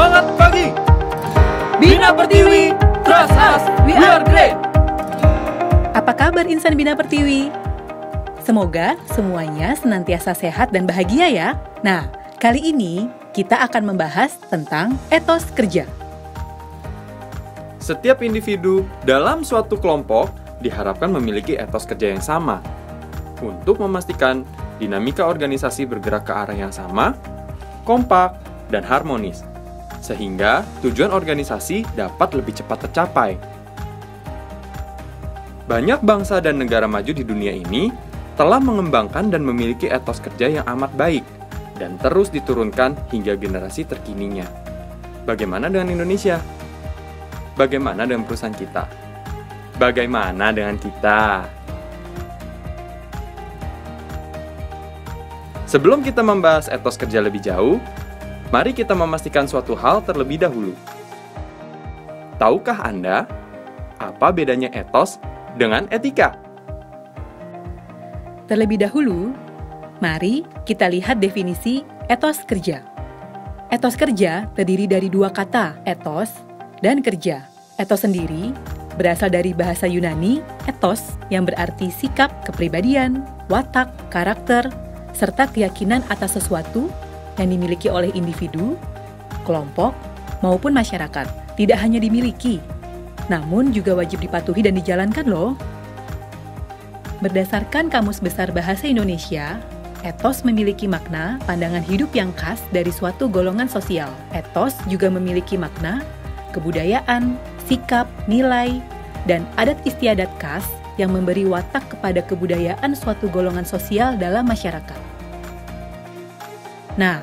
Semangat pagi! Bina Pertiwi, trust us, we are great! Apa kabar insan Bina Pertiwi? Semoga semuanya senantiasa sehat dan bahagia ya. Nah, kali ini kita akan membahas tentang etos kerja. Setiap individu dalam suatu kelompok diharapkan memiliki etos kerja yang sama untuk memastikan dinamika organisasi bergerak ke arah yang sama, kompak, dan harmonis, sehingga tujuan organisasi dapat lebih cepat tercapai. Banyak bangsa dan negara maju di dunia ini telah mengembangkan dan memiliki etos kerja yang amat baik dan terus diturunkan hingga generasi terkininya. Bagaimana dengan Indonesia? Bagaimana dengan perusahaan kita? Bagaimana dengan kita? Sebelum kita membahas etos kerja lebih jauh, mari kita memastikan suatu hal terlebih dahulu. Tahukah Anda apa bedanya etos dengan etika? Terlebih dahulu, mari kita lihat definisi etos kerja. Etos kerja terdiri dari dua kata, etos dan kerja. Etos sendiri berasal dari bahasa Yunani, ethos, yang berarti sikap, kepribadian, watak, karakter, serta keyakinan atas sesuatu yang dimiliki oleh individu, kelompok, maupun masyarakat. Tidak hanya dimiliki, namun juga wajib dipatuhi dan dijalankan loh. Berdasarkan Kamus Besar Bahasa Indonesia, etos memiliki makna pandangan hidup yang khas dari suatu golongan sosial. Etos juga memiliki makna kebudayaan, sikap, nilai, dan adat istiadat khas yang memberi watak kepada kebudayaan suatu golongan sosial dalam masyarakat. Nah,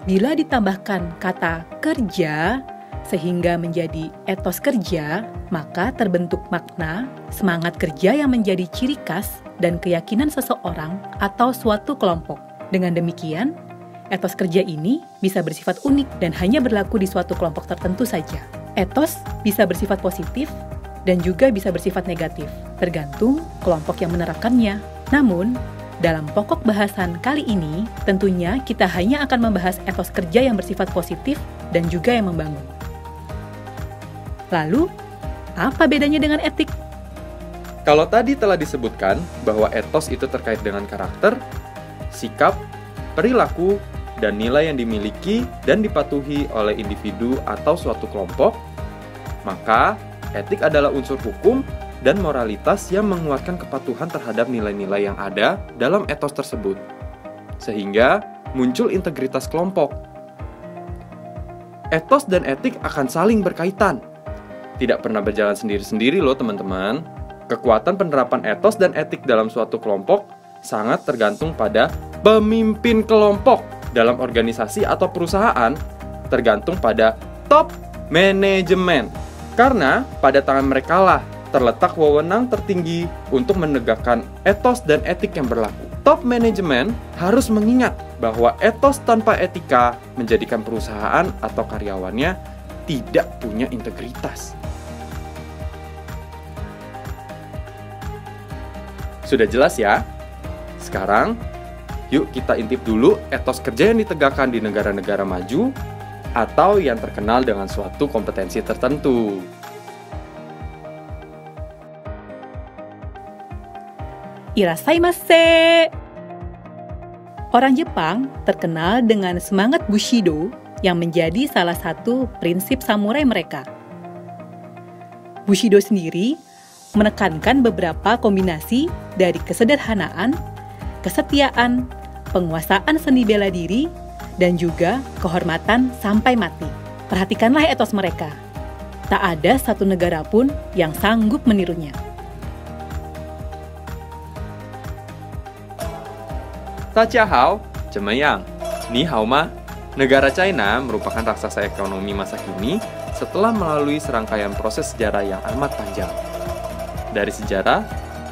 bila ditambahkan kata kerja sehingga menjadi etos kerja, maka terbentuk makna semangat kerja yang menjadi ciri khas dan keyakinan seseorang atau suatu kelompok. Dengan demikian, etos kerja ini bisa bersifat unik dan hanya berlaku di suatu kelompok tertentu saja. Etos bisa bersifat positif dan juga bisa bersifat negatif, tergantung kelompok yang menerapkannya. Namun, dalam pokok bahasan kali ini, tentunya kita hanya akan membahas etos kerja yang bersifat positif dan juga yang membangun. Lalu, apa bedanya dengan etik? Kalau tadi telah disebutkan bahwa etos itu terkait dengan karakter, sikap, perilaku, dan nilai yang dimiliki dan dipatuhi oleh individu atau suatu kelompok, maka etik adalah unsur hukum dan moralitas yang menguatkan kepatuhan terhadap nilai-nilai yang ada dalam etos tersebut, sehingga muncul integritas kelompok. Etos dan etik akan saling berkaitan. Tidak pernah berjalan sendiri-sendiri loh teman-teman. Kekuatan penerapan etos dan etik dalam suatu kelompok sangat tergantung pada pemimpin kelompok. Dalam organisasi atau perusahaan, tergantung pada top manajemen. Karena pada tangan mereka lah terletak wewenang tertinggi untuk menegakkan etos dan etik yang berlaku. Top manajemen harus mengingat bahwa etos tanpa etika menjadikan perusahaan atau karyawannya tidak punya integritas. Sudah jelas ya? Sekarang, yuk kita intip dulu etos kerja yang ditegakkan di negara-negara maju atau yang terkenal dengan suatu kompetensi tertentu. Irashaimase! Orang Jepang terkenal dengan semangat Bushido yang menjadi salah satu prinsip samurai mereka. Bushido sendiri menekankan beberapa kombinasi dari kesederhanaan, kesetiaan, penguasaan seni bela diri, dan juga kehormatan sampai mati. Perhatikanlah etos mereka. Tak ada satu negara pun yang sanggup menirunya. Tachahao, Cemeyang, Ni Hao Ma. Negara China merupakan raksasa ekonomi masa kini setelah melalui serangkaian proses sejarah yang amat panjang. Dari sejarah,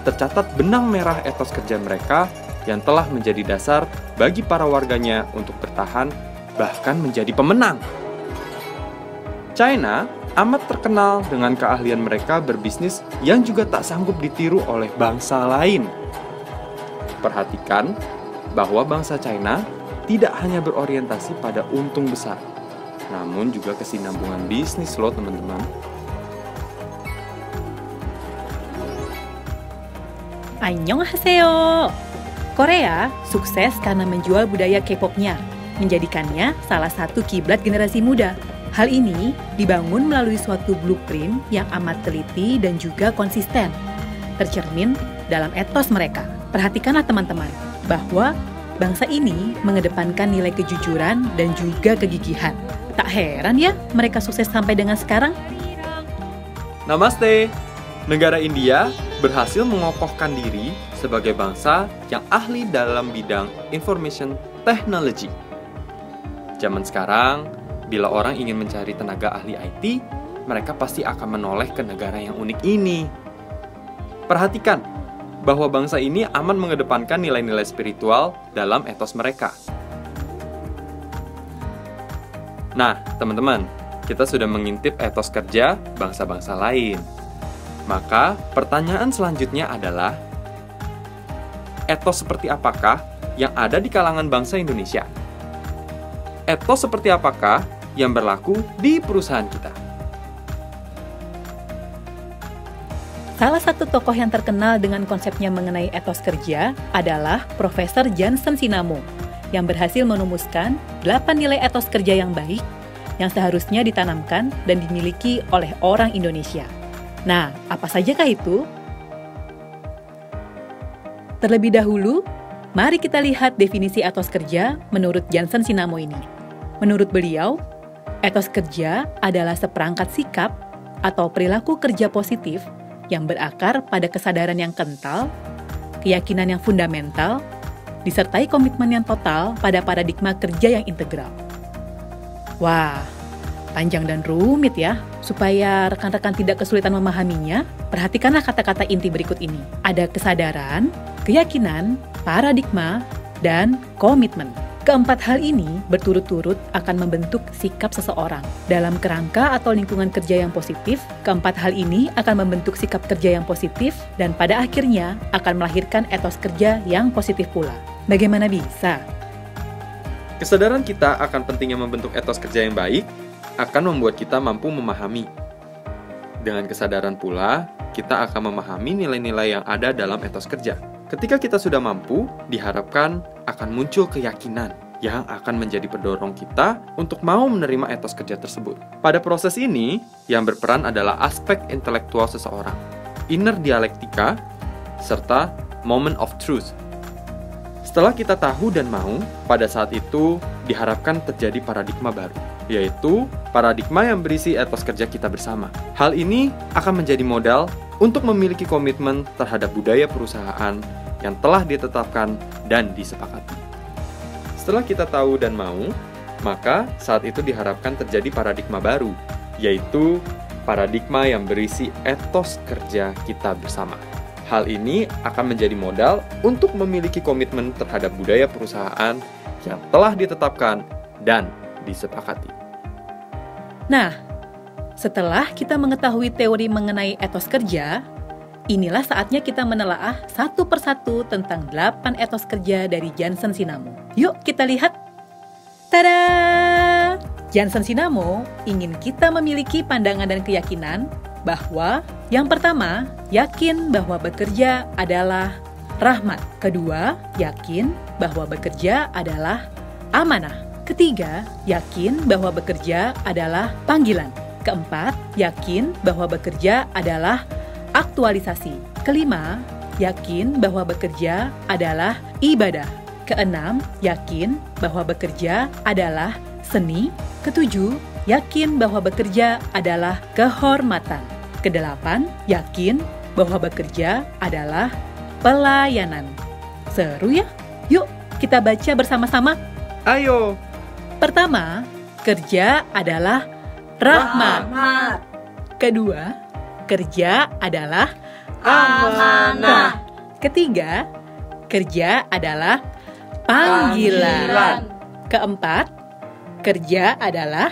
tercatat benang merah etos kerja mereka yang telah menjadi dasar bagi para warganya untuk bertahan, bahkan menjadi pemenang. China amat terkenal dengan keahlian mereka berbisnis yang juga tak sanggup ditiru oleh bangsa lain. Perhatikan bahwa bangsa China tidak hanya berorientasi pada untung besar, namun juga kesinambungan bisnis loh teman-teman. Annyeonghaseyo! Korea sukses karena menjual budaya K-pop-nya, menjadikannya salah satu kiblat generasi muda. Hal ini dibangun melalui suatu blueprint yang amat teliti dan juga konsisten, tercermin dalam etos mereka. Perhatikanlah teman-teman, bahwa bangsa ini mengedepankan nilai kejujuran dan juga kegigihan. Tak heran ya mereka sukses sampai dengan sekarang. Namaste! Negara India berhasil mengokohkan diri sebagai bangsa yang ahli dalam bidang information technology. Zaman sekarang, bila orang ingin mencari tenaga ahli IT, mereka pasti akan menoleh ke negara yang unik ini. Perhatikan bahwa bangsa ini aman mengedepankan nilai-nilai spiritual dalam etos mereka. Nah, teman-teman, kita sudah mengintip etos kerja bangsa-bangsa lain. Maka, pertanyaan selanjutnya adalah, etos seperti apakah yang ada di kalangan bangsa Indonesia? Etos seperti apakah yang berlaku di perusahaan kita? Salah satu tokoh yang terkenal dengan konsepnya mengenai etos kerja adalah Profesor Johnson Sinamo, yang berhasil merumuskan 8 nilai etos kerja yang baik yang seharusnya ditanamkan dan dimiliki oleh orang Indonesia. Nah, apa sajakah itu? Terlebih dahulu, mari kita lihat definisi etos kerja menurut Johnson Sinamo ini. Menurut beliau, etos kerja adalah seperangkat sikap atau perilaku kerja positif yang berakar pada kesadaran yang kental, keyakinan yang fundamental, disertai komitmen yang total pada paradigma kerja yang integral. Wah, panjang dan rumit ya. Supaya rekan-rekan tidak kesulitan memahaminya, perhatikanlah kata-kata inti berikut ini. Ada kesadaran, keyakinan, paradigma, dan komitmen. Keempat hal ini berturut-turut akan membentuk sikap seseorang. Dalam kerangka atau lingkungan kerja yang positif, keempat hal ini akan membentuk sikap kerja yang positif dan pada akhirnya akan melahirkan etos kerja yang positif pula. Bagaimana bisa? Kesadaran kita akan pentingnya membentuk etos kerja yang baik akan membuat kita mampu memahami. Dengan kesadaran pula, kita akan memahami nilai-nilai yang ada dalam etos kerja. Ketika kita sudah mampu, diharapkan akan muncul keyakinan yang akan menjadi pendorong kita untuk mau menerima etos kerja tersebut. Pada proses ini, yang berperan adalah aspek intelektual seseorang, inner dialektika, serta moment of truth. Setelah kita tahu dan mau, pada saat itu diharapkan terjadi paradigma baru, yaitu paradigma yang berisi etos kerja kita bersama. Hal ini akan menjadi modal untuk memiliki komitmen terhadap budaya perusahaan yang telah ditetapkan dan disepakati. Setelah kita tahu dan mau, maka saat itu diharapkan terjadi paradigma baru, yaitu paradigma yang berisi etos kerja kita bersama. Hal ini akan menjadi modal untuk memiliki komitmen terhadap budaya perusahaan yang telah ditetapkan dan disepakati. Nah, setelah kita mengetahui teori mengenai etos kerja, inilah saatnya kita menelaah satu persatu tentang 8 etos kerja dari Johnson Sinamo. Yuk kita lihat. Tada! Johnson Sinamo ingin kita memiliki pandangan dan keyakinan bahwa yang pertama, yakin bahwa bekerja adalah rahmat. Kedua, yakin bahwa bekerja adalah amanah. Ketiga, yakin bahwa bekerja adalah panggilan. Keempat, yakin bahwa bekerja adalah aktualisasi. Kelima, yakin bahwa bekerja adalah ibadah. Keenam, yakin bahwa bekerja adalah seni. Ketujuh, yakin bahwa bekerja adalah kehormatan. Kedelapan, yakin bahwa bekerja adalah pelayanan. Seru ya? Yuk, kita baca bersama-sama. Ayo! Pertama, kerja adalah rahmat. Kedua, kerja adalah amanah. Ketiga, kerja adalah panggilan. Keempat, kerja adalah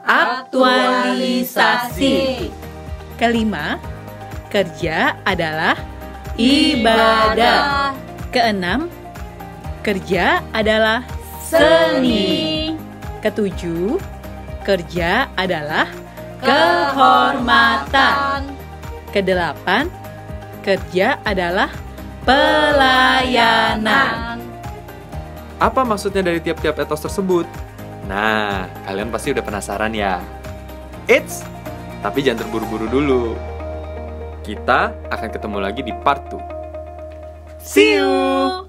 Aktualisasi. Kelima, kerja adalah ibadah. Keenam, kerja adalah Seni. Ketujuh, Kerja adalah kehormatan. Kedelapan, kerja adalah pelayanan. Apa maksudnya dari tiap-tiap etos tersebut? Nah, kalian pasti udah penasaran ya. Eits, tapi jangan terburu-buru dulu. Kita akan ketemu lagi di part 2. See you!